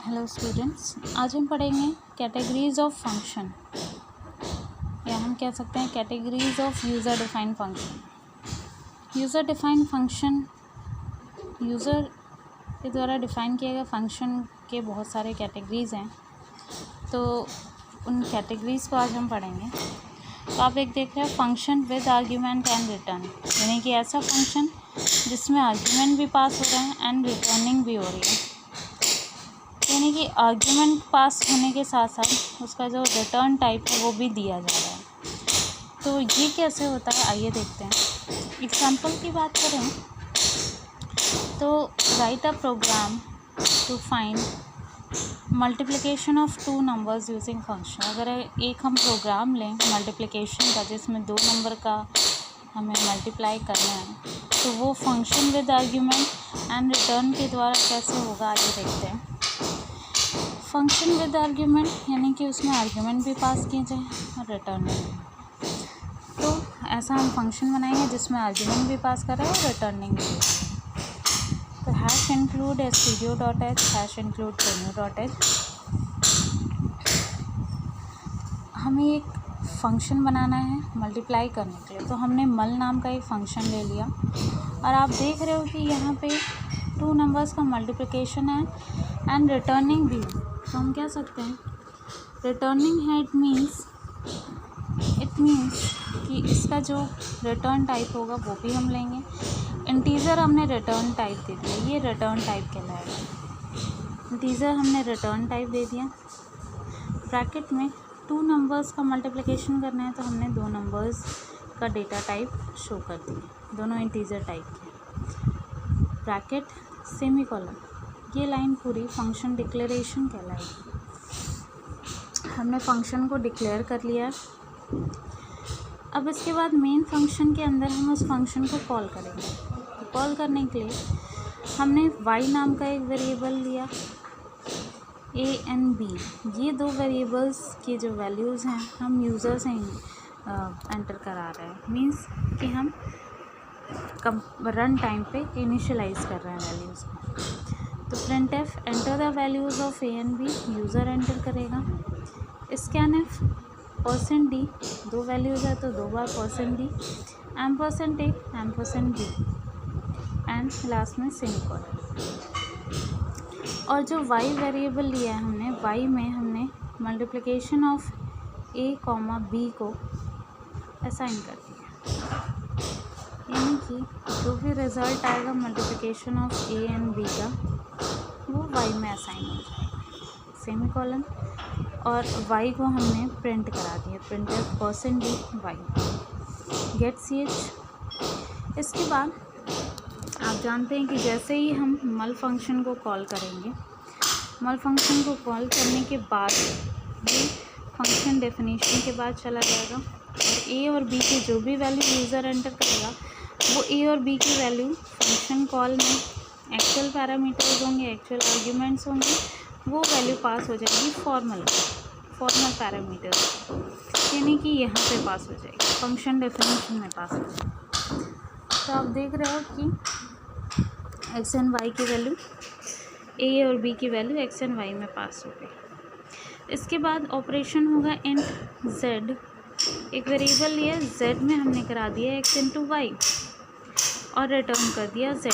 Hello students, आज हम पढ़ेंगे कैटेगरीज ऑफ फंक्शन, या हम कह सकते हैं categories of user defined function. User defined function user के द्वारा डिफ़ाइन किए गए फंक्शन के बहुत सारे कैटेगरीज हैं, तो उन कैटेगरीज को आज हम पढ़ेंगे। तो आप एक देख रहे हैं function with argument and return, यानी कि ऐसा फंक्शन जिसमें आर्ग्यूमेंट भी पास हो रहे हैं एंड रिटर्निंग भी हो रही है, यानी कि आर्ग्यूमेंट पास होने के साथ साथ उसका जो रिटर्न टाइप है वो भी दिया जा रहा है। तो ये कैसे होता है, आइए देखते हैं। एग्जाम्पल की बात करें तो write a program to find multiplication of two numbers using function. अगर एक हम प्रोग्राम लें मल्टीप्लिकेशन का, जिसमें दो नंबर का हमें मल्टीप्लाई करना है, तो वो function with argument and return के द्वारा कैसे होगा, आइए देखते हैं। फंक्शन विद आर्ग्यूमेंट यानी कि उसमें आर्ग्यूमेंट भी पास किए जाए और रिटर्न भी। तो ऐसा हम फंक्शन बनाएंगे जिसमें आर्ग्यूमेंट भी पास कर रहे हैं और रिटर्निंग भी। तो hash include stdio.h, hash include venue.h। हमें एक फंक्शन बनाना है मल्टीप्लाई करने के लिए, तो हमने मल नाम का एक फ़ंक्शन ले लिया और आप देख रहे हो कि यहाँ पे टू नंबर्स का मल्टीप्लिकेशन है एंड रिटर्निंग भी। तो हम कह सकते हैं रिटर्निंग है, इट मीन्स कि इसका जो रिटर्न टाइप होगा वो भी हम लेंगे। इंटीजर हमने रिटर्न टाइप दे दिया, ये रिटर्न टाइप कहलाएगा। इंटीजर हमने रिटर्न टाइप दे दिया। ब्रैकेट में टू नंबर्स का मल्टीप्लिकेशन करना है, तो हमने दो नंबर्स का डेटा टाइप शो कर दिया, दोनों इंटीजर टाइप के। ब्रैकेट सेमीकोलन, ये लाइन पूरी फंक्शन डिक्लेरेशन कहलाएगी। हमने फंक्शन को डिक्लेयर कर लिया। अब इसके बाद मेन फंक्शन के अंदर हम उस फंक्शन को कॉल करेंगे। कॉल करने के लिए हमने y नाम का एक वेरिएबल लिया, a एंड b, ये दो वेरिएबल्स की जो वैल्यूज़ हैं हम यूज़र से एंटर करा रहे हैं। मीन्स कि हम रन टाइम पे इनिशियलाइज़ कर रहे हैं वैल्यूज़ को। तो printf enter the values of a and b, user enter करेगा। scanf %d, दो वैल्यूज़ है तो दो बार %d, %a, %b and last में सेमीकोलन। और जो y वेरिएबल लिया है हमने, y में हमने मल्टीप्लिकेशन ऑफ a, b को असाइन कर दिया, यानी कि जो भी रिज़ल्ट आएगा multiplication of a and b का, वो y में असाइन हो जाएगा, सेमीकोलन। और y को हमने प्रिंट करा दिया, printf %y गेट ch। इसके बाद आप जानते हैं कि जैसे ही हम मल फंक्शन को कॉल करेंगे, मल फंक्शन को कॉल करने के बाद ये फंक्शन डेफिनेशन के बाद चला जाएगा और a और b की जो भी वैल्यू यूज़र एंटर करेगा, वो a और b की वैल्यू फंक्शन कॉल में एक्चुअल पैरामीटर्स होंगे, एक्चुअल आर्ग्यूमेंट्स होंगे, वो वैल्यू पास हो जाएगी फॉर्मल पैरामीटर्स, यानी कि यहाँ पे पास हो जाएगी, फंक्शन डेफिनेशन में पास हो जाएगी। तो आप देख रहे हो कि एक्स एंड वाई की वैल्यू, ए और बी की वैल्यू एक्स एंड वाई में पास हो गई। इसके बाद ऑपरेशन होगा इंट जेड, एक वेरिएबल लिया, जेड में हमने करा दिया एक्स इंटू वाई और रिटर्न कर दिया जेड।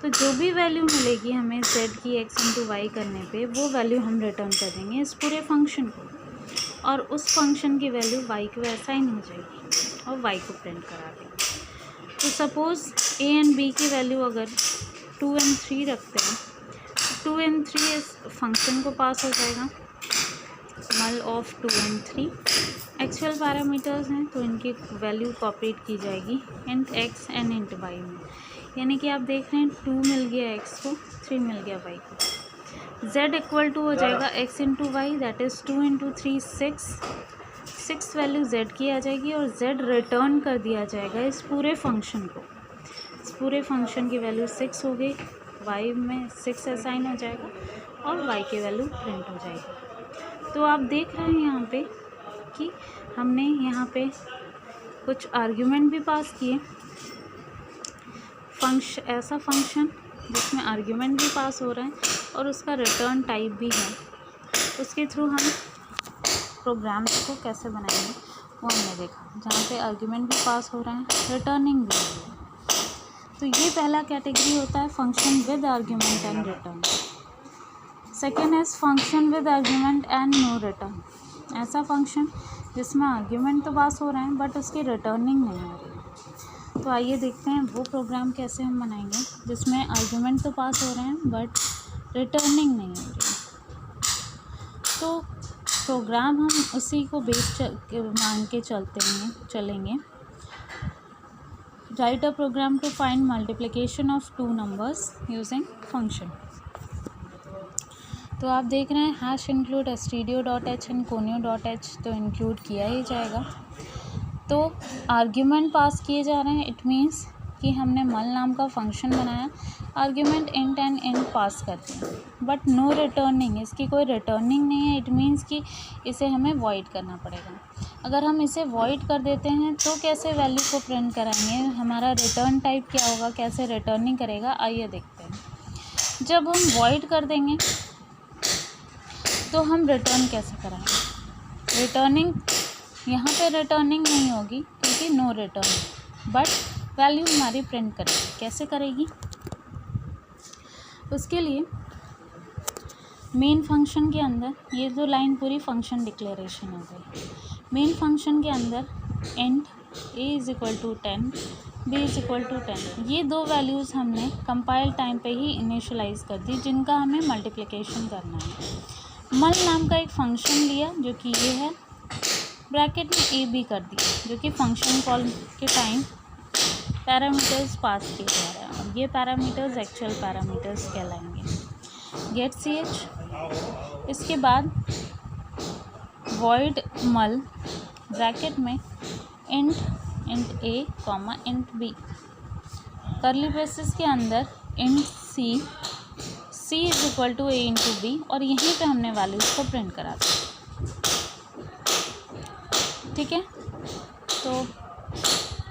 तो जो भी वैल्यू मिलेगी हमें z की x इंटू वाई करने पे, वो वैल्यू हम रिटर्न कर देंगे इस पूरे फंक्शन को, और उस फंक्शन की वैल्यू y को असाइन हो जाएगी और y को प्रिंट करा देंगे। तो सपोज़ a एंड b की वैल्यू अगर 2 एंड 3 रखते हैं, 2 एंड 3 इस फंक्शन को पास हो जाएगा, मल ऑफ 2 एंड 3 एक्चुअल पैरामीटर्स हैं, तो इनकी वैल्यू कॉपीड की जाएगी int x and int y में, यानी कि आप देख रहे हैं 2 मिल गया x को, 3 मिल गया y को। z इक्वल टू हो जाएगा x into y, that is 2 into 3 6 value z की आ जाएगी और z रिटर्न कर दिया जाएगा इस पूरे फंक्शन को। इस पूरे फंक्शन की वैल्यू 6 हो गई, y में 6 असाइन हो जाएगा और y की वैल्यू प्रिंट हो जाएगी। तो आप देख रहे हैं यहाँ पे कि हमने यहाँ पे कुछ आर्ग्यूमेंट भी पास किए। ऐसा फंक्शन जिसमें आर्ग्यूमेंट भी पास हो रहे हैं और उसका रिटर्न टाइप भी है, उसके थ्रू हम प्रोग्राम्स को कैसे बनाएंगे वो हमने देखा, जहाँ पे आर्ग्यूमेंट भी पास हो रहे हैं, रिटर्निंग भी हो रही है। तो ये पहला कैटेगरी होता है function with argument and return. Second is function with argument and no return. ऐसा फंक्शन जिसमें आर्ग्यूमेंट तो पास हो रहे हैं बट उसकी रिटर्निंग नहीं हो रही है। तो आइए देखते हैं वो प्रोग्राम कैसे हम बनाएंगे जिसमें आर्ग्यूमेंट तो पास हो रहे हैं बट रिटर्निंग नहीं हो रही है। तो प्रोग्राम हम उसी को बेस मान के चलेंगे। Write a program to find multiplication of two numbers using function. तो आप देख रहे हैं hash include stdio.h and conio.h, तो इंक्लूड किया ही जाएगा। तो आर्ग्यूमेंट पास किए जा रहे हैं, इट मीन्स कि हमने मल नाम का फंक्शन बनाया, आर्ग्यूमेंट इंट एंड इंट पास करते हैं बट नो रिटर्निंग, इसकी कोई रिटर्निंग नहीं है। इट मीन्स कि इसे हमें वॉइड करना पड़ेगा। अगर हम इसे वॉइड कर देते हैं तो कैसे वैल्यू को प्रिंट कराएंगे, हमारा रिटर्न टाइप क्या होगा, कैसे रिटर्निंग करेगा, आइए देखते हैं। जब हम वॉइड कर देंगे तो हम रिटर्न कैसे कराएंगे। रिटर्निंग यहाँ पे रिटर्निंग नहीं होगी क्योंकि नो रिटर्न, बट वैल्यू हमारी प्रिंट करेगी। कैसे करेगी, उसके लिए मेन फंक्शन के अंदर, ये जो लाइन पूरी फंक्शन डिक्लेरेशन हो गई। मेन फंक्शन के अंदर int a is equal to 10, b is equal to 10, ये दो वैल्यूज़ हमने कंपाइल टाइम पे ही इनिशियलाइज़ कर दी जिनका हमें मल्टीप्लिकेशन करना है। मल नाम का एक फ़ंक्शन लिया जो कि ये है, ब्रैकेट में ए बी कर दिया जो कि फ़ंक्शन कॉल के टाइम पैरामीटर्स पास किए जा रहे हैं और ये पैरामीटर्स एक्चुअल पैरामीटर्स कहलाएंगे। गेट सी एच, इसके बाद वॉइड मल ब्रैकेट में int A comma int B, curly braces के अंदर int C is equal to A into B, और यहीं पे हमने वैल्यूज़ को प्रिंट करा दिया। ठीक है, तो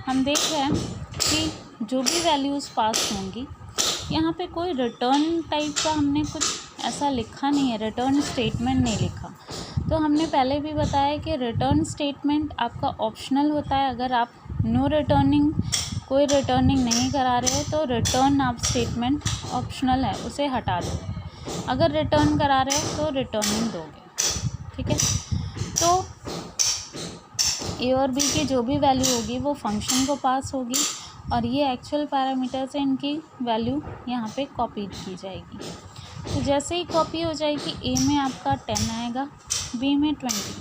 हम देख रहे हैं कि जो भी वैल्यूज़ पास होंगी, यहाँ पे कोई रिटर्न टाइप का हमने कुछ ऐसा लिखा नहीं है, रिटर्न स्टेटमेंट नहीं लिखा। तो हमने पहले भी बताया कि रिटर्न स्टेटमेंट आपका ऑप्शनल होता है। अगर आप नो रिटर्निंग, कोई रिटर्निंग नहीं करा रहे हो तो रिटर्न आप स्टेटमेंट ऑप्शनल है, उसे हटा दो। अगर रिटर्न करा रहे हो तो रिटर्निंग दोगे। ठीक है, तो ए और बी की जो भी वैल्यू होगी वो फंक्शन को पास होगी और ये एक्चुअल पैरामीटर से इनकी वैल्यू यहाँ पे कॉपी की जाएगी। तो जैसे ही कॉपी हो जाएगी, ए में आपका 10 आएगा, बी में 20।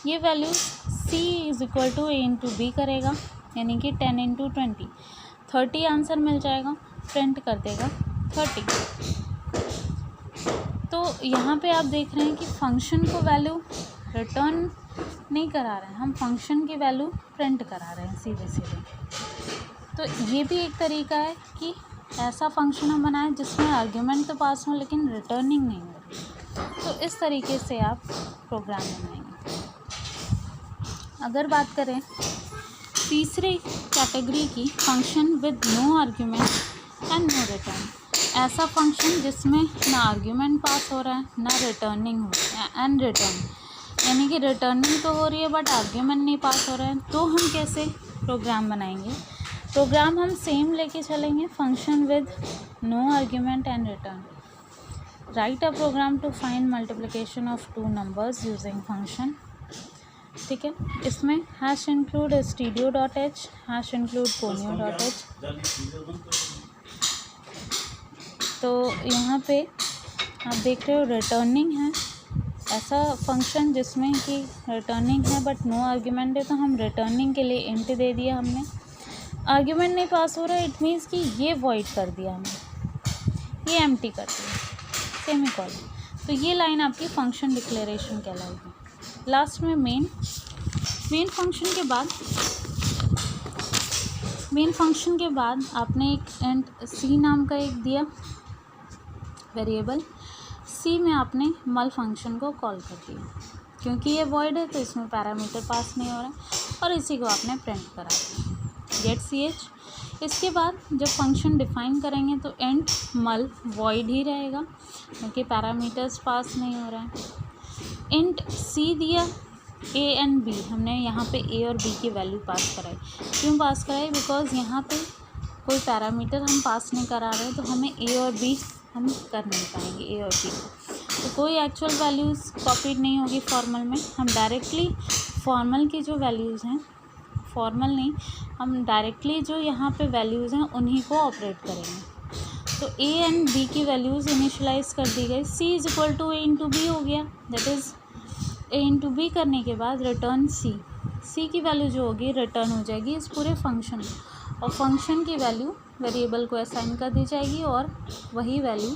ये value c is equal to A into b करेगा, यानी कि 10 इंटू 20, 30 आंसर मिल जाएगा, प्रिंट कर देगा 30। तो यहाँ पे आप देख रहे हैं कि फंक्शन को वैल्यू रिटर्न नहीं करा रहे हैं, हम फंक्शन की वैल्यू प्रिंट करा रहे हैं सीधे सीधे। तो ये भी एक तरीका है कि ऐसा फंक्शन हम बनाएं जिसमें आर्ग्यूमेंट तो पास हो लेकिन रिटर्निंग नहीं हो रही। तो इस तरीके से आप प्रोग्राम बनाएंगे। अगर बात करें तीसरे कैटेगरी की, function with no argument and no return, ऐसा फंक्शन जिसमें ना आर्ग्यूमेंट पास हो रहा है ना रिटर्निंग हो रहा है एंड रिटर्न, यानी कि रिटर्निंग तो हो रही है बट आर्ग्यूमेंट नहीं पास हो रहा है। तो हम कैसे प्रोग्राम बनाएंगे, प्रोग्राम हम सेम लेके चलेंगे, function with no argument and return. Write a program to find multiplication of two numbers using function. ठीक है, इसमें hash include stdio.h, hash include conio.h। तो यहाँ पे आप देख रहे हो रिटर्निंग है, ऐसा फंक्शन जिसमें कि रिटर्निंग है बट नो आर्ग्यूमेंट है, तो हम रिटर्निंग के लिए इंट दे दिया हमने। आर्ग्यूमेंट नहीं पास हो रहा है, इट मीन्स कि ये वॉइड कर दिया हमने, ये एम्प्टी कर दिया, सेमीकोलन। तो ये लाइन आपकी फंक्शन डिक्लेरेशन कहलाएगी। लास्ट में मेन फंक्शन के बाद आपने एक इंट सी नाम का एक दिया वेरिएबल, सी में आपने मल फंक्शन को कॉल कर दिया, क्योंकि ये वॉइड है तो इसमें पैरामीटर पास नहीं हो रहा है और इसी को आपने प्रिंट करा दिया। गेट सी एच, इसके बाद जब फंक्शन डिफाइन करेंगे तो इंट मल वॉइड ही रहेगा क्योंकि पैरामीटर्स पास नहीं हो रहा है। इंट सी दिया, ए एंड बी, हमने यहाँ पे ए और बी की वैल्यू पास कराई। क्यों पास कराई? बिकॉज यहाँ पे कोई पैरामीटर हम पास नहीं करा रहे हैं, तो हमें ए और बी हम कर नहीं पाएंगे, ए और बी को। तो कोई एक्चुअल वैल्यूज़ कॉपीड नहीं होगी फॉर्मल में, हम डायरेक्टली फॉर्मल की जो वैल्यूज़ हैं, फॉर्मल नहीं, हम डायरेक्टली जो यहाँ पे वैल्यूज़ हैं उन्हीं को ऑपरेट करेंगे। तो ए एंड बी की वैल्यूज़ इनिशलाइज कर दी गई। C is equal to A into B हो गया, that is A into B करने के बाद रिटर्न सी, सी की वैल्यू जो होगी रिटर्न हो जाएगी इस पूरे फंक्शन में, और फंक्शन की वैल्यू वेरिएबल को असाइन कर दी जाएगी और वही वैल्यू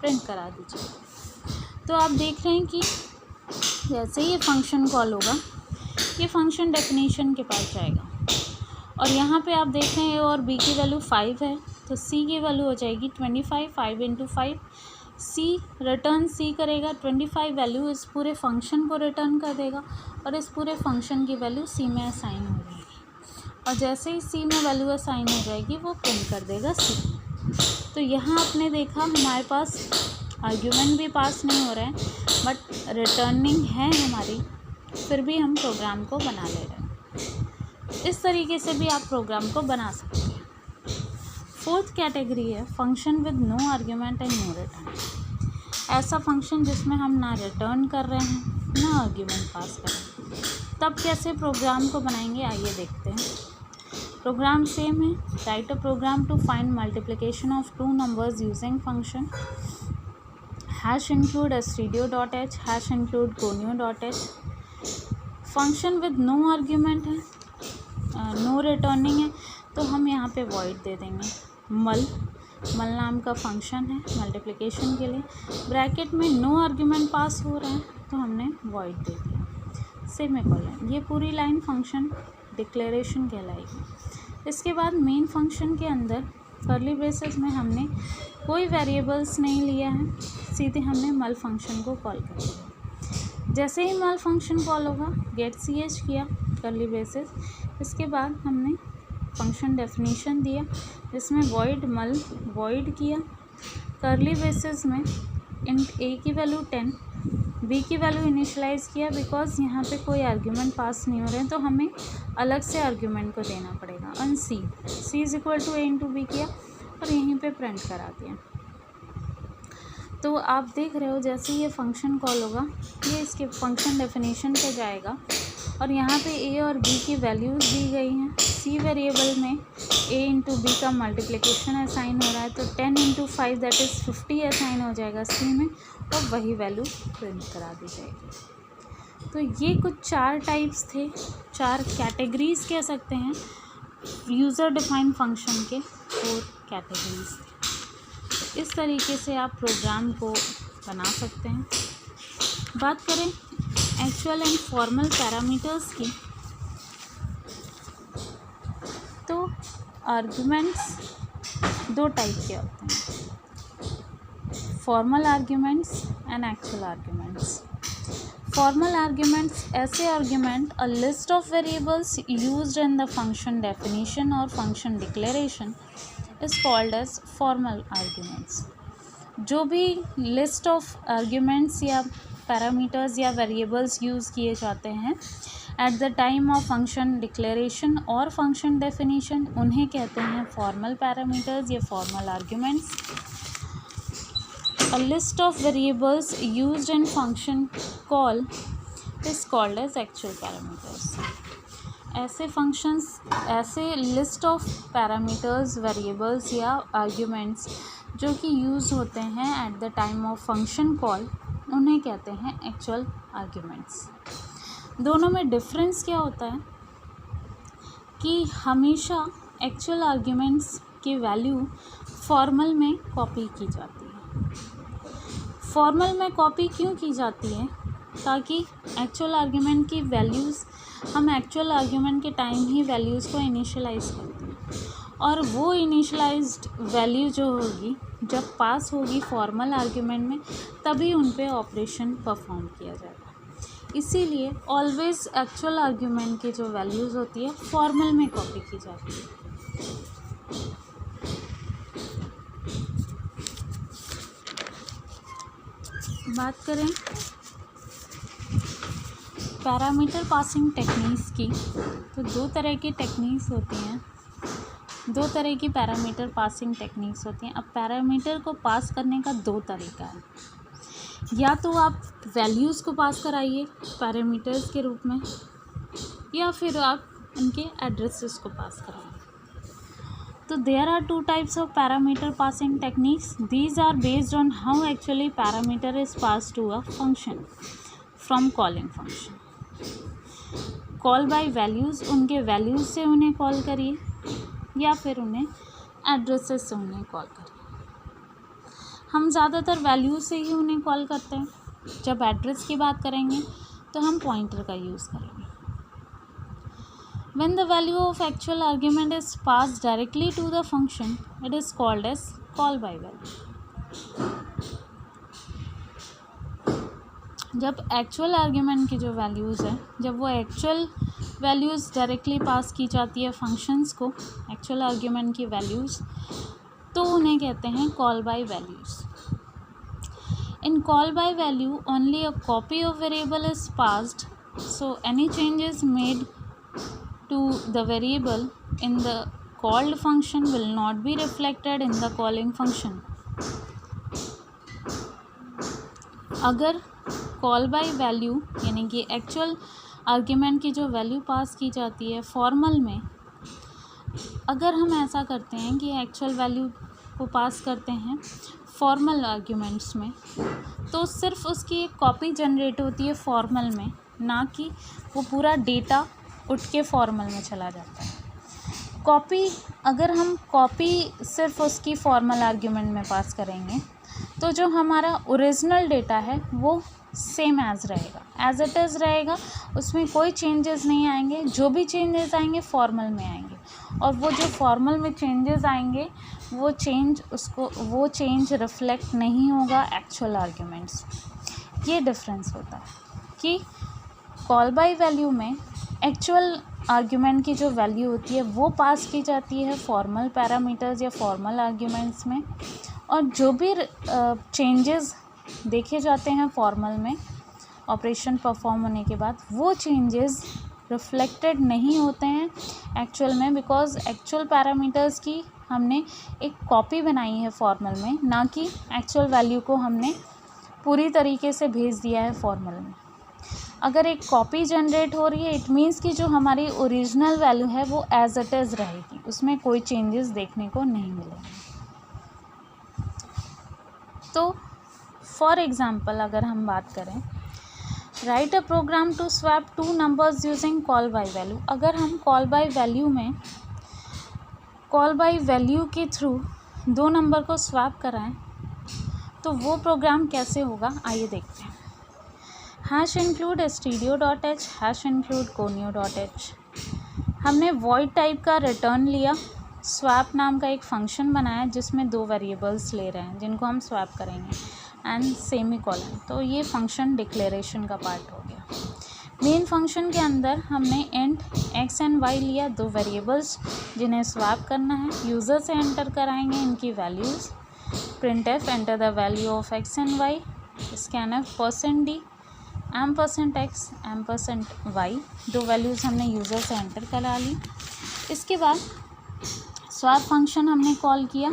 प्रिंट करा दी जाएगी। तो आप देख रहे हैं कि जैसे ही ये फंक्शन कॉल होगा ये फंक्शन डेफिनेशन के पास जाएगा, और यहाँ पे आप देख रहे हैं ए और बी की वैल्यू 5 है, तो सी की वैल्यू हो जाएगी 25, 5 इंटू 5। सी रिटर्न सी करेगा 25 वैल्यू इस पूरे फंक्शन को रिटर्न कर देगा, और इस पूरे फंक्शन की वैल्यू सी में असाइन हो जाएगी, और जैसे ही सी में वैल्यू असाइन हो जाएगी वो प्रिंट कर देगा सी। तो यहाँ आपने देखा हमारे पास आर्ग्यूमेंट भी पास नहीं हो रहे हैं, बट रिटर्निंग है हमारी, फिर भी हम प्रोग्राम को बना ले रहे हैं। इस तरीके से भी आप प्रोग्राम को बना सकते हैं। फोर्थ कैटेगरी है function with no argument and no return. ऐसा फंक्शन जिसमें हम ना रिटर्न कर रहे हैं ना आर्ग्यूमेंट पास कर रहे हैं, तब कैसे प्रोग्राम को बनाएंगे आइए देखते हैं। प्रोग्राम सेम है, write a program to find multiplication of two numbers using function #include stdio.h #include conio.h। Function with no argument है, नो रिटर्निंग है, तो हम यहाँ पे वॉइड दे देंगे। मल नाम का फंक्शन है मल्टीप्लिकेशन के लिए, ब्रैकेट में नो आर्ग्यूमेंट पास हो रहा है तो हमने वॉइड दे दिया, सेमीकोलन। ये पूरी लाइन फंक्शन डिक्लेरेशन कहलाएगी। इसके बाद मेन फंक्शन के अंदर कर्ली ब्रेसेस में हमने कोई वेरिएबल्स नहीं लिया है, सीधे हमने मल फंक्शन को कॉल कर दिया। जैसे ही मल फंक्शन कॉल होगा गेट ch किया कर्ली ब्रेसेस, इसके बाद हमने फंक्शन डेफिनेशन दिया जिसमें वॉइड मल वॉइड किया, कर्ली ब्रेसेस में इंट ए की वैल्यू 10, बी की वैल्यू इनिशलाइज किया, बिकॉज यहाँ पे कोई आर्ग्यूमेंट पास नहीं हो रहे हैं तो हमें अलग से आर्ग्यूमेंट को देना पड़ेगा। और C is equal to A into B किया और यहीं पे प्रिंट करा दिया। तो आप देख रहे हो जैसे ये फंक्शन कॉल होगा ये इसके फंक्शन डेफिनेशन पे जाएगा, और यहाँ पे ए और बी की वैल्यूज़ दी गई हैं। सी वेरिएबल में ए इंटू बी का मल्टीप्लिकेशन असाइन हो रहा है, तो 10 इंटू 5 दैट इज़ 50 असाइन हो जाएगा सी में, और वही वैल्यू प्रिंट करा दी जाएगी। तो ये कुछ 4 टाइप्स थे, 4 कैटेगरीज कह सकते हैं यूज़र डिफाइंड फंक्शन के, 4 कैटेगरीज थे। तो इस तरीके से आप प्रोग्राम को बना सकते हैं। बात करें एक्चुअल एंड फॉर्मल पैरामीटर्स की, तो आर्ग्यूमेंट्स 2 टाइप के होते हैं, formal arguments and actual arguments. Formal arguments ऐसे argument a list of variables used in the function definition और function declaration is called as formal arguments. जो भी लिस्ट ऑफ आर्ग्यूमेंट्स या पैरामीटर्स या वेरिएबल्स यूज़ किए जाते हैं at the time of function declaration और फंक्शन डेफिनेशन, उन्हें कहते हैं फॉर्मल पैरामीटर्स या formal arguments. A list of variables used in function call is called as actual parameters. ऐसे फंक्शंस, ऐसे लिस्ट ऑफ पैरामीटर्स, वेरिएबल्स या आर्ग्यूमेंट्स जो कि यूज़ होते हैं at the time of function call, उन्हें कहते हैं एक्चुअल आर्ग्यूमेंट्स। दोनों में डिफरेंस क्या होता है कि हमेशा एक्चुअल आर्ग्यूमेंट्स की वैल्यू फॉर्मल में कॉपी की जाती है। फॉर्मल में कॉपी क्यों की जाती है? ताकि एक्चुअल आर्ग्यूमेंट की वैल्यूज़, हम एक्चुअल आर्ग्यूमेंट के टाइम ही वैल्यूज़ को इनिशियलाइज करते हैं, और वो इनिशियलाइज्ड वैल्यू जो होगी जब पास होगी फॉर्मल आर्ग्यूमेंट में, तभी उन पे ऑपरेशन परफॉर्म किया जाएगा। इसीलिए ऑलवेज एक्चुअल आर्ग्यूमेंट की जो वैल्यूज़ होती है फॉर्मल में कॉपी की जाती है। बात करें पैरामीटर पासिंग टेक्निक्स की, तो दो तरह की टेक्निक्स होती हैं, दो तरह की पैरामीटर पासिंग टेक्निक्स होती हैं। अब पैरामीटर को पास करने का दो तरीका है, या तो आप वैल्यूज़ को पास कराइए पैरामीटर्स के रूप में, या फिर आप उनके एड्रेसेस को पास कराइए। तो there are two types of parameter passing techniques, these are based on how actually parameter is pass to a function from calling function. Call by values, उनके वैल्यूज़ से उन्हें कॉल करिए, या फिर उन्हें एड्रेसेस से उन्हें कॉल करिए। हम ज़्यादातर वैल्यूज़ से ही उन्हें कॉल करते हैं। जब एड्रेस की बात करेंगे तो हम पॉइंटर का यूज़ करेंगे। When the value of actual argument is passed directly to the function, it is called as call by value. जब एक्चुअल आर्ग्यूमेंट की जो वैल्यूज़ है, जब वो एक्चुअल वैल्यूज़ डायरेक्टली पास की जाती है फंक्शंस को, एक्चुअल आर्ग्यूमेंट की वैल्यूज़, तो उन्हें कहते हैं call by values. In call by value only a copy of variable is passed, so any changes made to the variable in the called function will not be reflected in the calling function. अगर call by value यानी कि actual argument की जो value pass की जाती है formal में, अगर हम ऐसा करते हैं कि एक्चुअल वैल्यू को पास करते हैं फॉर्मल आर्ग्यूमेंट्स में, तो सिर्फ उसकी एक कॉपी जनरेट होती है फॉर्मल में, ना कि वो पूरा डेटा उठ के फॉर्मल में चला जाता है। कॉपी, अगर हम कॉपी सिर्फ उसकी फॉर्मल आर्ग्यूमेंट में पास करेंगे तो जो हमारा ओरिजिनल डेटा है वो सेम एज रहेगा, एज इट इज़ रहेगा, उसमें कोई चेंजेस नहीं आएंगे। जो भी चेंजेस आएंगे फॉर्मल में आएंगे, और वो जो फॉर्मल में चेंजेस आएंगे वो चेंज रिफ्लेक्ट नहीं होगा एक्चुअल आर्ग्यूमेंट्स। ये डिफरेंस होता है कि कॉल बाय वैल्यू में एक्चुअल आर्ग्यूमेंट की जो वैल्यू होती है वो पास की जाती है फॉर्मल पैरामीटर्स या फॉर्मल आर्ग्यूमेंट्स में, और जो भी चेंजेस देखे जाते हैं फॉर्मल में ऑपरेशन परफॉर्म होने के बाद, वो चेंजेस रिफ्लेक्टेड नहीं होते हैं एक्चुअल में, बिकॉज एक्चुअल पैरामीटर्स की हमने एक कॉपी बनाई है फॉर्मल में, ना कि एक्चुअल वैल्यू को हमने पूरी तरीके से भेज दिया है फॉर्मल में। अगर एक कॉपी जनरेट हो रही है, इट मीन्स कि जो हमारी ओरिजिनल वैल्यू है वो एज इट इज़ रहेगी, उसमें कोई चेंजेस देखने को नहीं मिलेंगे। तो फॉर एग्ज़ाम्पल अगर हम बात करें, write a program to swap two numbers using call by value. अगर हम कॉल बाय वैल्यू के थ्रू दो नंबर को स्वैप कराएं तो वो प्रोग्राम कैसे होगा, आइए देखते हैं। Hash include stdio.h, hash include conio.h। हमने वॉइड टाइप का रिटर्न लिया, स्वैप नाम का एक फंक्शन बनाया जिसमें दो वेरिएबल्स ले रहे हैं जिनको हम स्वैप करेंगे, एंड सेमी कॉलन। तो ये फंक्शन डिक्लेरेशन का पार्ट हो गया। मेन फंक्शन के अंदर हमने इंट x एंड y लिया, दो वेरिएबल्स जिन्हें स्वैप करना है। यूज़र से एंटर कराएंगे इनकी values. printf enter the value of x and y, scanf %d %x %y, दो वैल्यूज़ हमने यूज़र से एंटर करा ली। इसके बाद स्वैप फंक्शन हमने कॉल किया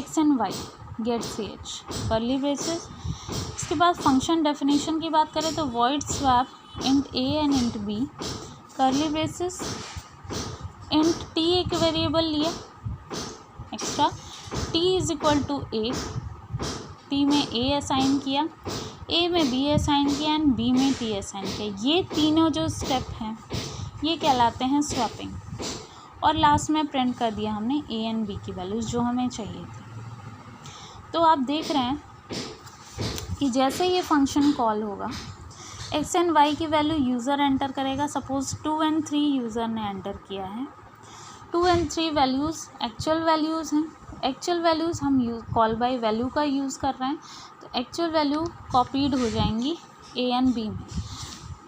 x and y get ch curly braces. इसके बाद फंक्शन डेफिनेशन की बात करें तो void swap int a and int b curly braces. Int t एक वेरिएबल लिया extra, t is equal to a, t में a असाइन किया, a में b असाइन किया एंड b में t असाइन किया। ये तीनों जो स्टेप हैं ये कहलाते हैं स्वैपिंग। और लास्ट में प्रिंट कर दिया हमने a एंड b की वैल्यूज़ जो हमें चाहिए थी। तो आप देख रहे हैं कि जैसे ये फंक्शन कॉल होगा, x एंड y की वैल्यू यूज़र एंटर करेगा। सपोज़ 2 एंड 3 यूज़र ने एंटर किया है। 2 एंड 3 वैल्यूज़ एक्चुअल वैल्यूज़ हैं। एक्चुअल वैल्यूज़ हम कॉल बाय वैल्यू का यूज़ कर रहे हैं, तो एक्चुअल वैल्यू कॉपीड हो जाएंगी a एंड b में,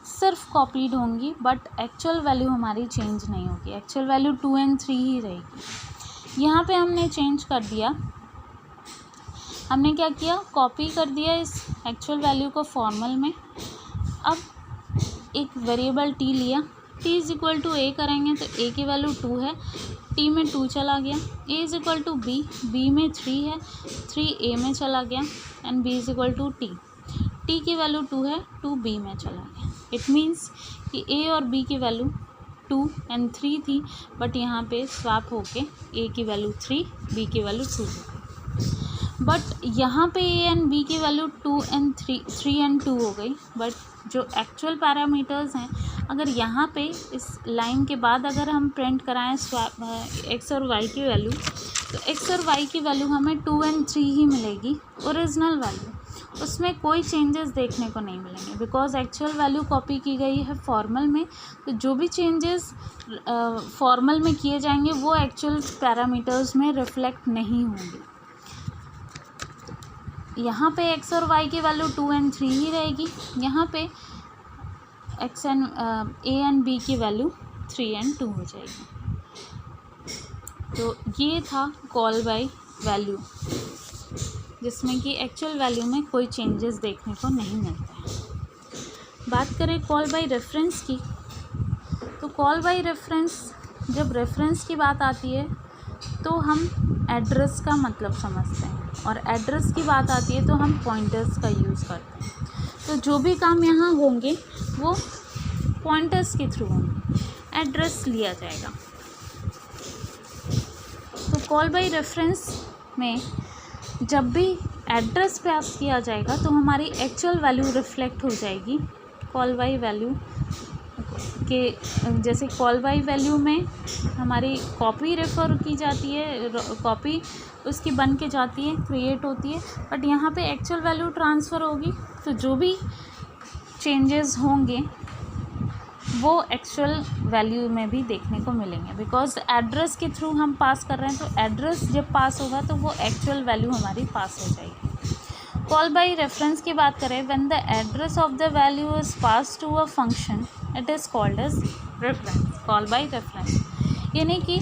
सिर्फ कॉपीड होंगी, बट एक्चुअल वैल्यू हमारी चेंज नहीं होगी। एक्चुअल वैल्यू 2 एंड 3 ही रहेगी। यहाँ पे हमने चेंज कर दिया, हमने क्या किया, कॉपी कर दिया इस एक्चुअल वैल्यू को फॉर्मल में। अब एक वेरिएबल टी लिया, टी इज़ इक्वल टू ए करेंगे तो ए की वैल्यू 2 है, टी में 2 चला गया, a is equal to b, b में 3 है, 3 ए में चला गया, and b is equal to t, t की वैल्यू 2 है, 2 बी में चला गया। इट मीन्स कि ए और बी की वैल्यू 2 एंड 3 थी, बट यहाँ पे स्वैप होके ए की वैल्यू 3, बी की वैल्यू 2 हो गई। बट यहाँ पे ए एंड बी की वैल्यू 2 एंड 3 एंड 2 हो गई, बट जो एक्चुअल पैरामीटर्स हैं, अगर यहाँ पे इस लाइन के बाद अगर हम प्रिंट कराएं एक्स और वाई की वैल्यू, तो एक्स और वाई की वैल्यू हमें 2 एंड 3 ही मिलेगी, ओरिजिनल वैल्यू, उसमें कोई चेंजेस देखने को नहीं मिलेंगे, बिकॉज एक्चुअल वैल्यू कॉपी की गई है फॉर्मल में। तो जो भी चेंजेस फॉर्मल में किए जाएंगे वो एक्चुअल पैरामीटर्स में रिफ्लेक्ट नहीं होंगे। यहाँ पे एक्स और वाई की वैल्यू 2 एंड 3 ही रहेगी, यहाँ पे x and a and B की वैल्यू 3 एंड 2 हो जाएगी। तो ये था कॉल बाय वैल्यू, जिसमें कि एक्चुअल वैल्यू में कोई चेंजेस देखने को नहीं मिलता है। बात करें कॉल बाय रेफरेंस की, तो कॉल बाय रेफरेंस, जब रेफरेंस की बात आती है तो हम एड्रेस का मतलब समझते हैं, और एड्रेस की बात आती है तो हम पॉइंटर्स का यूज़ करते हैं। तो जो भी काम यहाँ होंगे वो पॉइंटर्स के थ्रू होंगे, एड्रेस लिया जाएगा। तो कॉल बाय रेफरेंस में जब भी एड्रेस पास किया जाएगा तो हमारी एक्चुअल वैल्यू रिफ्लेक्ट हो जाएगी कॉल बाय वैल्यू के। जैसे कॉल बाय वैल्यू में हमारी कॉपी रेफ़र की जाती है, कॉपी उसकी बन के जाती है, क्रिएट होती है, बट यहाँ पे एक्चुअल वैल्यू ट्रांसफ़र होगी। तो जो भी चेंजेस होंगे वो एक्चुअल वैल्यू में भी देखने को मिलेंगे, बिकॉज एड्रेस के थ्रू हम पास कर रहे हैं। तो एड्रेस जब पास होगा तो वो एक्चुअल वैल्यू हमारी पास हो जाएगी। कॉल बाय रेफरेंस की बात करें, when the address of the value is pass to a function it is called as reference, call by reference. यानी कि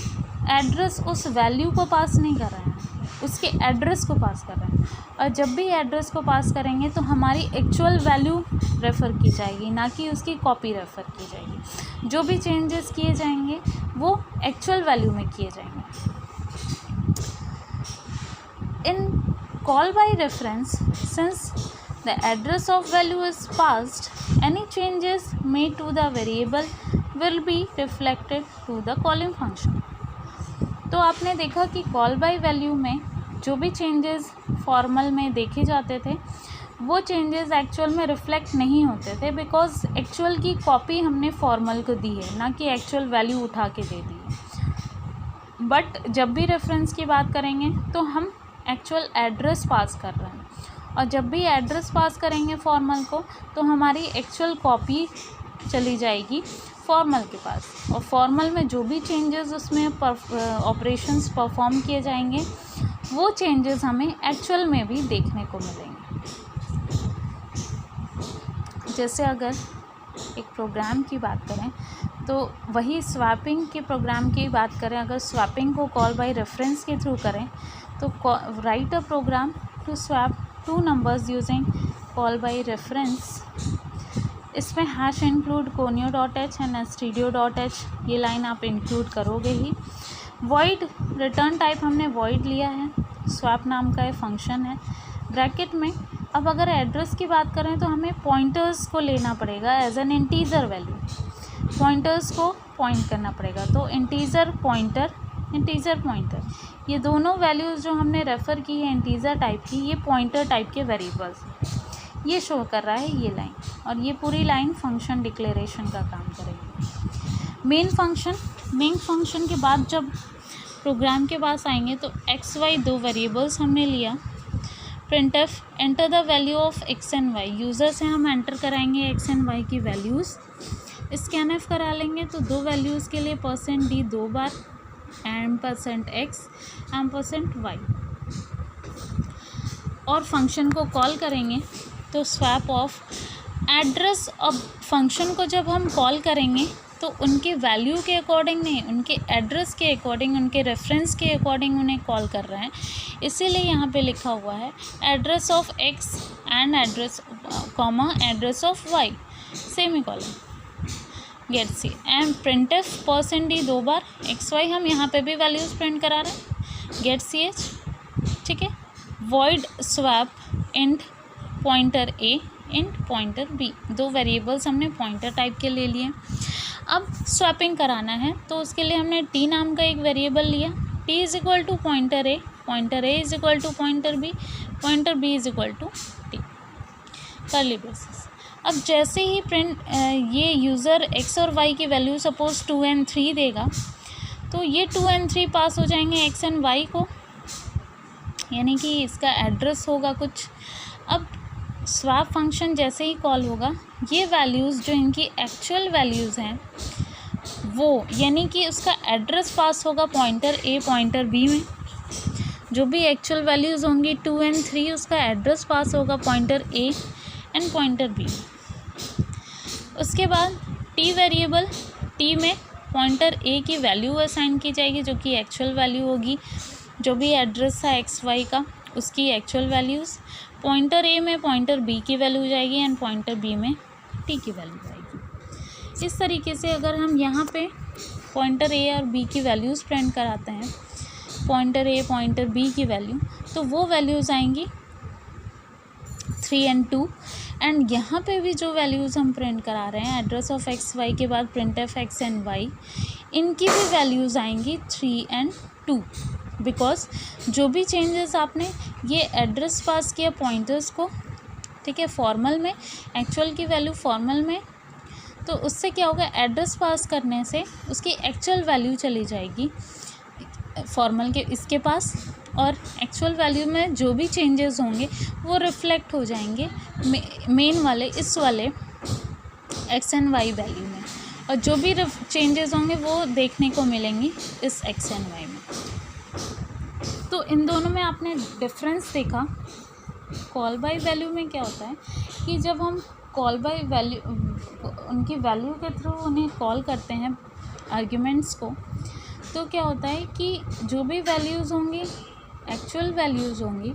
एड्रेस उस वैल्यू को पास नहीं कर रहे हैं, उसके एड्रेस को पास कर रहे हैं, और जब भी एड्रेस को पास करेंगे तो हमारी एक्चुअल वैल्यू रेफ़र की जाएगी, ना कि उसकी कॉपी रेफ़र की जाएगी। जो भी चेंजेस किए जाएंगे वो एक्चुअल वैल्यू में किए जाएंगे। In call by reference, since the address of value is passed, any changes made to the variable will be reflected to the calling function। तो आपने देखा कि कॉल बाय वैल्यू में जो भी चेंजेस फॉर्मल में देखे जाते थे वो चेंजेस एक्चुअल में रिफ्लेक्ट नहीं होते थे, बिकॉज एक्चुअल की कॉपी हमने फॉर्मल को दी है, ना कि एक्चुअल वैल्यू उठा के दे दी है। बट जब भी रेफरेंस की बात करेंगे तो हम एक्चुअल एड्रेस पास कर रहे हैं, और जब भी एड्रेस पास करेंगे फॉर्मल को तो हमारी एक्चुअल कॉपी चली जाएगी फॉर्मल के पास, और फॉर्मल में जो भी चेंजेस उसमें ऑपरेशंस परफॉर्म किए जाएंगे वो चेंजेस हमें एक्चुअल में भी देखने को मिलेंगे। जैसे अगर एक प्रोग्राम की बात करें तो वही स्वैपिंग के प्रोग्राम की बात करें, अगर स्वैपिंग को कॉल बाय रेफरेंस के थ्रू करें तो write a program to swap 2 numbers using call by reference। इसमें hash include conio.h and stdio.h, ये लाइन आप इंक्लूड करोगे ही। void रिटर्न टाइप हमने void लिया है, swap नाम का ये फंक्शन है ब्रैकेट में। अब अगर एड्रेस की बात करें तो हमें पॉइंटर्स को लेना पड़ेगा as an integer value, pointers को पॉइंट करना पड़ेगा। तो इंटीजर पॉइंटर, ये दोनों वैल्यूज़ जो हमने रेफ़र की है इंटीजर टाइप की, ये पॉइंटर टाइप के वेरिएबल्स ये शो कर रहा है ये लाइन, और ये पूरी लाइन फंक्शन डिक्लेरेशन का काम करेगी। मेन फंक्शन के बाद जब प्रोग्राम के पास आएंगे तो एक्स वाई 2 वेरिएबल्स हमने लिया। printf enter the value of x and y, user से हम एंटर कराएंगे एक्स एंड वाई की वैल्यूज़, स्कैनफ करा लेंगे तो 2 वैल्यूज़ के लिए %d 2 बार एंड %x एंड %y, और फंक्शन को कॉल करेंगे तो स्वैप ऑफ एड्रेस। अब फंक्शन को जब हम कॉल करेंगे तो उनके वैल्यू के अकॉर्डिंग नहीं, उनके एड्रेस के अकॉर्डिंग, उनके रेफरेंस के अकॉर्डिंग उन्हें कॉल कर रहे हैं। इसीलिए यहाँ पे लिखा हुआ है address of x and address comma address of y semicolon get c and printf %d 2 बार एक्स वाई, हम यहाँ पे भी वैल्यूज़ प्रिंट करा रहे हैं गेट सी एच, ठीक है। वॉइड स्वैप इंट पॉइंटर ए इंट पॉइंटर बी, दो वेरिएबल्स हमने पॉइंटर टाइप के ले लिए। अब स्वैपिंग कराना है तो उसके लिए हमने टी नाम का एक वेरिएबल लिया, t is equal to pointer a is equal to pointer b is equal to t, curly braces. अब जैसे ही प्रिंट ये यूज़र एक्स और वाई की वैल्यू सपोज 2 and 3 देगा, तो ये 2 and 3 पास हो जाएंगे एक्स एंड वाई को, यानी कि इसका एड्रेस होगा कुछ। अब स्वैप फंक्शन जैसे ही कॉल होगा, ये वैल्यूज़ जो इनकी एक्चुअल वैल्यूज़ हैं वो, यानी कि उसका एड्रेस पास होगा पॉइंटर ए पॉइंटर बी में, जो भी एक्चुअल वैल्यूज़ होंगी 2 and 3 उसका एड्रेस पास होगा pointer a and pointer b. उसके बाद टी वेरिएबल, टी में पॉइंटर ए की वैल्यू असाइन की जाएगी जो कि एक्चुअल वैल्यू होगी, जो भी एड्रेस था एक्स वाई का उसकी एक्चुअल वैल्यूज़। पॉइंटर ए में पॉइंटर बी की वैल्यू जाएगी एंड पॉइंटर बी में टी की वैल्यू जाएगी। इस तरीके से अगर हम यहाँ पे पॉइंटर ए और बी की वैल्यूज़ प्रिंट कराते हैं, पॉइंटर ए पॉइंटर बी की वैल्यू, तो वो वैल्यूज़ आएंगी 3 and 2। एंड यहाँ पे भी जो वैल्यूज़ हम प्रिंट करा रहे हैं एड्रेस ऑफ एक्स वाई के बाद printf x and y, इनकी भी वैल्यूज़ आएंगी 3 and 2, बिकॉज जो भी चेंजेस आपने ये एड्रेस पास किया पॉइंटर्स को, ठीक है, फॉर्मल में, एक्चुअल की वैल्यू फॉर्मल में, तो उससे क्या होगा, एड्रेस पास करने से उसकी एक्चुअल वैल्यू चली जाएगी फॉर्मल के इसके पास, और एक्चुअल वैल्यू में जो भी चेंजेस होंगे वो रिफ्लेक्ट हो जाएंगे मेन वाले इस वाले एक्स एंड वाई वैल्यू में, और जो भी चेंजेस होंगे वो देखने को मिलेंगी इस एक्स एंड वाई में। तो इन दोनों में आपने डिफरेंस देखा। कॉल बाय वैल्यू में क्या होता है कि जब हम कॉल बाय वैल्यू, उनकी वैल्यू के थ्रू उन्हें कॉल करते हैं आर्ग्यूमेंट्स को, तो क्या होता है कि जो भी वैल्यूज़ होंगी, एक्चुअल वैल्यूज़ होंगी,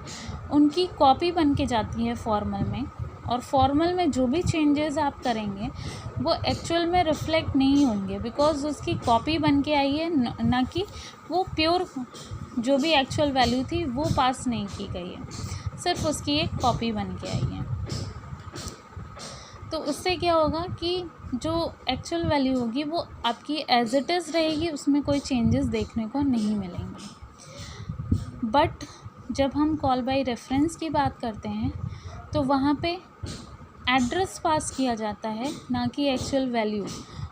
उनकी कॉपी बन के जाती है फॉर्मल में, और फॉर्मल में जो भी चेंजेस आप करेंगे वो एक्चुअल में रिफ्लेक्ट नहीं होंगे, बिकॉज उसकी कॉपी बन के आई है, ना कि वो प्योर जो भी एक्चुअल वैल्यू थी वो पास नहीं की गई है, सिर्फ उसकी एक कॉपी बन के आई है। तो उससे क्या होगा कि जो एक्चुअल वैल्यू होगी वो आपकी एज इट इज़ रहेगी, उसमें कोई चेंजेस देखने को नहीं मिलेंगे। बट जब हम कॉल बाय रेफरेंस की बात करते हैं तो वहाँ पे एड्रेस पास किया जाता है, ना कि एक्चुअल वैल्यू।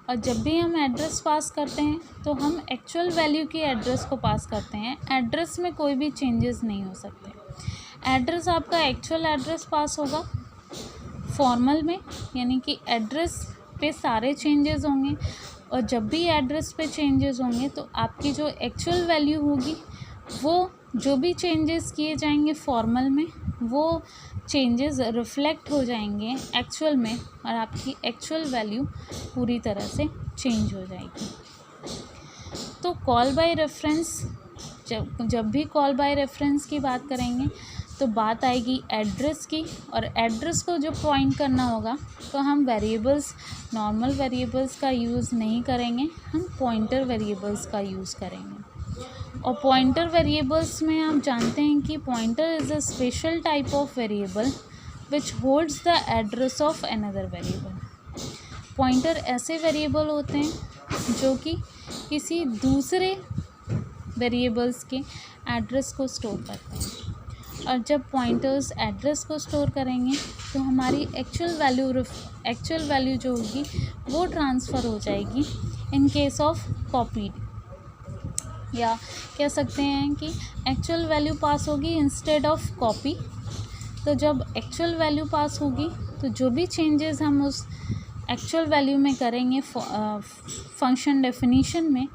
और जब भी हम एड्रेस पास करते हैं तो हम एक्चुअल वैल्यू की एड्रेस को पास करते हैं, एड्रेस में कोई भी चेंजेस नहीं हो सकते। एड्रेस आपका एक्चुअल एड्रेस पास होगा फॉर्मल में, यानी कि एड्रेस पे सारे चेंजेस होंगे, और जब भी एड्रेस पे चेंजेस होंगे तो आपकी जो एक्चुअल वैल्यू होगी वो जो भी चेंजेस किए जाएंगे फॉर्मल में वो चेंजेस रिफ्लेक्ट हो जाएंगे एक्चुअल में, और आपकी एक्चुअल वैल्यू पूरी तरह से चेंज हो जाएगी। तो कॉल बाय रेफरेंस, जब भी कॉल बाय रेफरेंस की बात करेंगे तो बात आएगी एड्रेस की, और एड्रेस को जो पॉइंट करना होगा तो हम वेरिएबल्स, नॉर्मल वेरिएबल्स का यूज़ नहीं करेंगे, हम पॉइंटर वेरिएबल्स का यूज़ करेंगे। और पॉइंटर वेरिएबल्स में आप जानते हैं कि pointer is a special type of variable which holds the address of another variable. Pointer ऐसे वेरिएबल होते हैं जो कि किसी दूसरे वेरिएबल्स के एड्रेस को स्टोर करते हैं, और जब पॉइंटर्स एड्रेस को स्टोर करेंगे तो हमारी एक्चुअल वैल्यू जो होगी वो ट्रांसफ़र हो जाएगी इन केस ऑफ कॉपीड, या कह सकते हैं कि एक्चुअल वैल्यू पास होगी इंस्टेड ऑफ कॉपी। तो जब एक्चुअल वैल्यू पास होगी तो जो भी चेंजेस हम उस एक्चुअल वैल्यू में करेंगे फंक्शन डेफिनीशन में,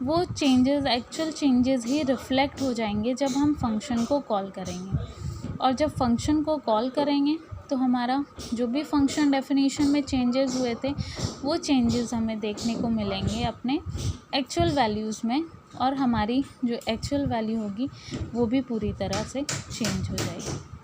वो चेंजेस एक्चुअल चेंजेस ही रिफ्लेक्ट हो जाएंगे जब हम फंक्शन को कॉल करेंगे। और जब फंक्शन को कॉल करेंगे तो हमारा जो भी फंक्शन डेफिनेशन में चेंजेस हुए थे वो चेंजेस हमें देखने को मिलेंगे अपने एक्चुअल वैल्यूज़ में, और हमारी जो एक्चुअल वैल्यू होगी वो भी पूरी तरह से चेंज हो जाएगी।